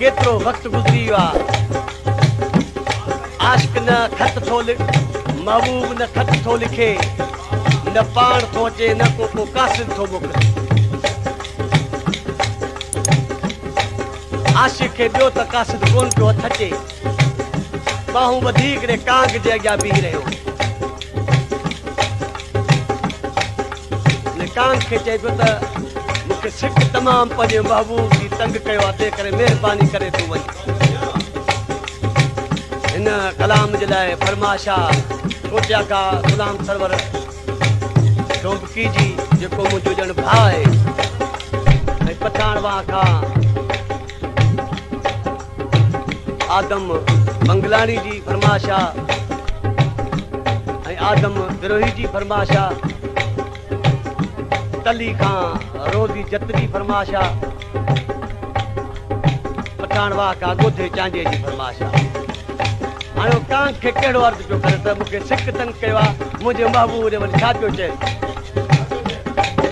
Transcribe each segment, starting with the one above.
केतिरो वक़्तु गुज़री वियो आहे। आशिक़ न ख़त थो महबूब न ख़त थो लिखे, न पाण थो अचे न को कासिद थो मोकिले। आशिक़ खे ॿियो त कासिद कोन पियो हथ अचे, बाहूं वधी करे कांग जे अॻियां बीह रहियो। कांग खे चए पियो त मूंखे सिक तमामु पंहिंजे महबूब जी तंग कयो आहे, तंहिं करे महिरबानी करे तूं वञ। हिन कलाम जे लाइ फरमाशा सोचिया का ग़ुलाम सरवर डोंबकी जी जेको मुंहिंजो ॼण भाउ आहे, ऐं पठाणवा खां आदम मंगलाणी जी फरमाशा ऐं आदम विरोही जी फरमाशा, तली खां रोदी जत जी फरमाशा, पठाणवा खां गोधे चांजे जी फरमाशा। हाणे कांग खे कहिड़ो अर्ज़ु पियो करे त मूंखे सिक तंग कयो आहे, मुंहिंजे महबूब ॾे वञी छा पियो चए?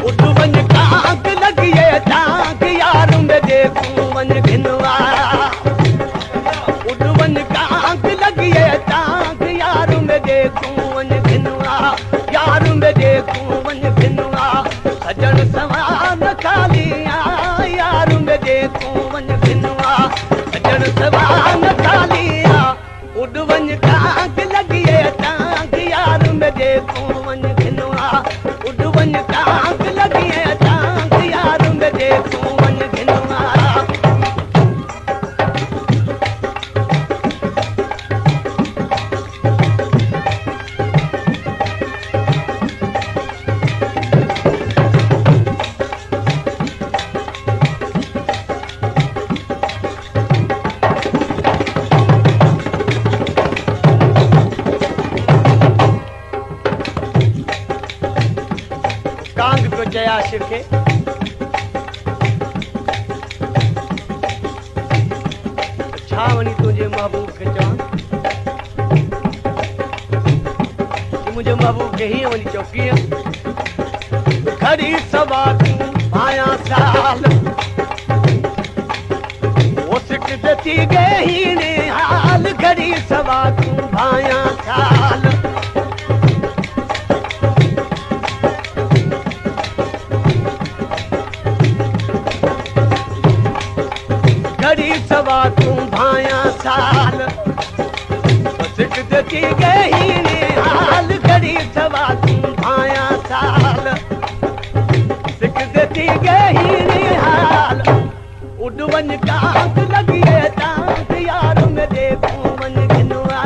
उठ वञ कांग लॻिए टांग यार मेरे तूं वञ घिनवा। उठ वञ कांग लॻिए टांग यार मेरे तूं वञ घिनवा, यार मेरे तूं वञ घिनवा। सजण सवान खाली यार मेरे तूं वञ घिनवा, सजण सवान खाली उड़ वञ कांग लॻिए टांग यार मेरे तूं वञ घिनवा। उड़ वञ कांग लॻिए टांग यार मेरे तूं वञ घिनवा। कांग पियो चए आशिक़ खे छा वञी तुंहिंजे महबूब खे चवां? मुंहिंजे महबूब खे हीअं वञी चओ। कीअं? घड़ी सवा तूं भाया साल वो सिक थी गई ने हाल, घड़ी सवा तूं भाया साल। घड़ी सवा तूं भाया साल सिक थी गई ने हाल, घड़ी सवा तूं भाया साल सिक थी गई ने हाल। उड़ वञ कांग लॻिए टांग यार मेरे तूं वञ घिनवा।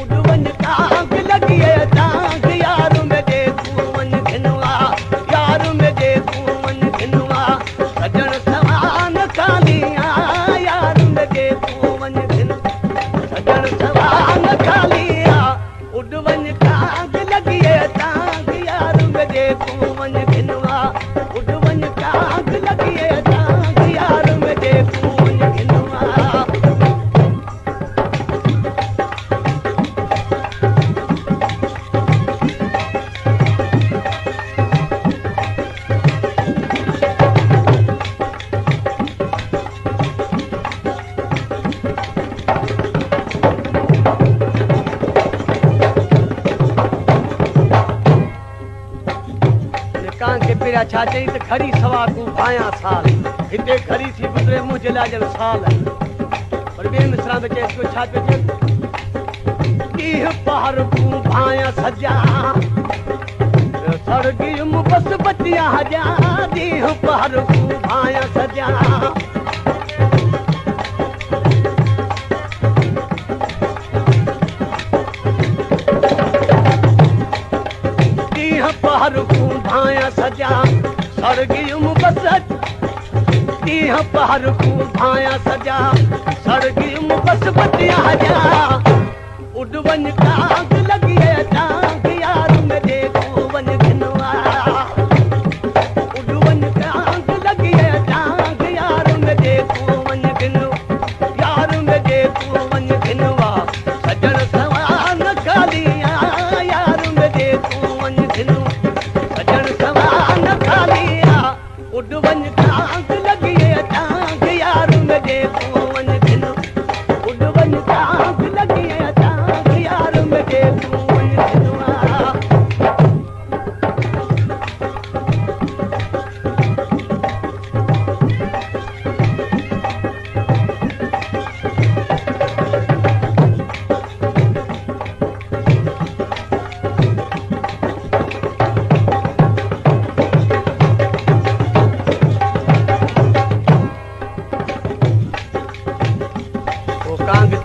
उड़ वञ कांग लॻिए टांग यार मेरे तूं वञ घिनवा, यार मेरे तूं वञ घिनवा। सजण सवान खाली यार मेरे तूं वञ घिनवा, सजण सवान खाली उड़ वञ कांग लॻिए टांग यार मेरे तूं वञ घिनवा। उड़ वञ कांग लॻिए टांग यार मेरे तूं वञ घिनवा। मेरा छा चई त घड़ी सवा तूं भाया साल, हिते घड़ी थी गुज़रे मुंहिंजे लाइ ॼण साल। पर ॿिए मिसरा में चए पियो छा पियो चए? ॾींहुं पहर तूं भाया सॼा सड़गियुमि बस बचिया हॼा, ॾींहुं पहर तूं भाया सॼा। ॾींहुं पहर तूं भाया सॼा सड़गियुमि बस, ॾींहुं पहर तूं भाया सॼा सड़गियुमि बस बचिया हॼा। उड़ वञ कांग लॻिए टांग यार मेरे तूं वञ घिनवा। उड़ वञ कांग लॻिए टांग यार मेरे तूं वञ घिनवा, यार मेरे तूं वञ घिनवा। सजण सवान खाली यार मेरे तूं वञ घिनवा, सजण सवान खाली उड़ वञ कांग लॻिए टांग यार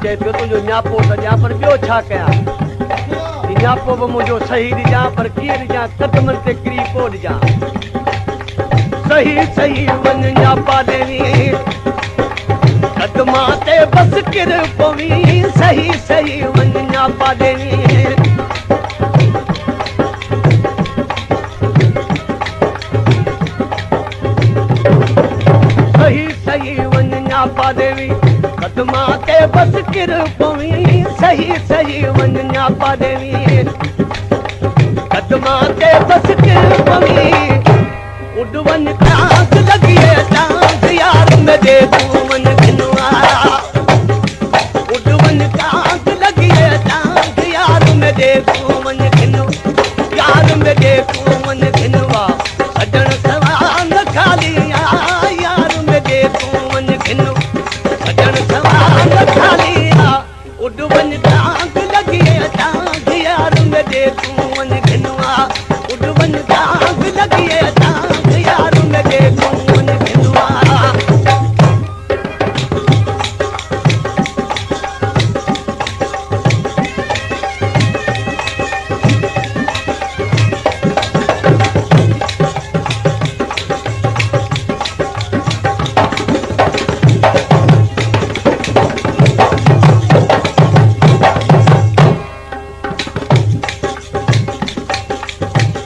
चए पियो तुंहिंजो न्यापो सॼा पर ॿियो छा कयां न्यापो बि मुंहिंजो सही ॾिजां पर कीअं ॾिजां कदमनि ते किरी पोइ ॾिजां सही सही वञ न्यापा ॾेवी कदमा ते बस किर पवी सही सही वञ न्यापा ॾेवी सही सही वञ न्यापा देवी कदमा ते बस किर पवी सही सही वञ न्यापा देवी कदमा ते बस किर पवी उड वञ कांग लॻी डांस यार में दे तूं वञ घिनवा उड वञ कांग लॻी डांस यार में दे तूं वञ घिनो यार में दे तूं वञ घिनवा सजण सवा न खाली यार में दे तूं वञ घिनो सजण सवा न खाली उड वञ कांग लॻी डांस यार में दे तूं वञ घिनवा उड वञ कांग लॻी डांस यार में दे तूं वञ घिनवा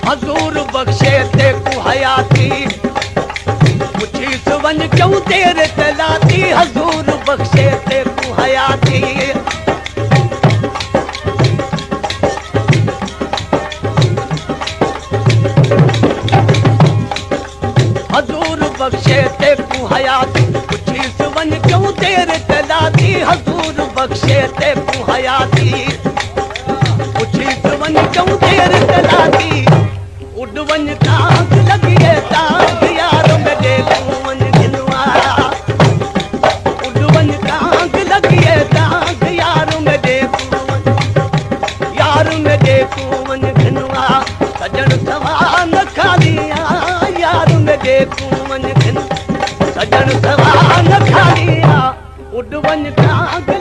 हजूर बख्शे ते को हयाती पुछीस वञ क्यों देर तलाती हजूर बख्शे ते को हयाती हजूर बख्शे ते को हयाती पुछीस वञ क्यों देर तलाती हजूर बख्शे ते को हयाती पुछीस वञ क्यों देर तलाती उड वञ कांग लॻी डांस यार में दे तूं वञ घिनवा उड वञ कांग लॻी डांस यार में दे तूं वञ घिनवा सजण सवा न खाली यार में दे तूं वञ घिन सजण सवा न खाली उड वञ कांग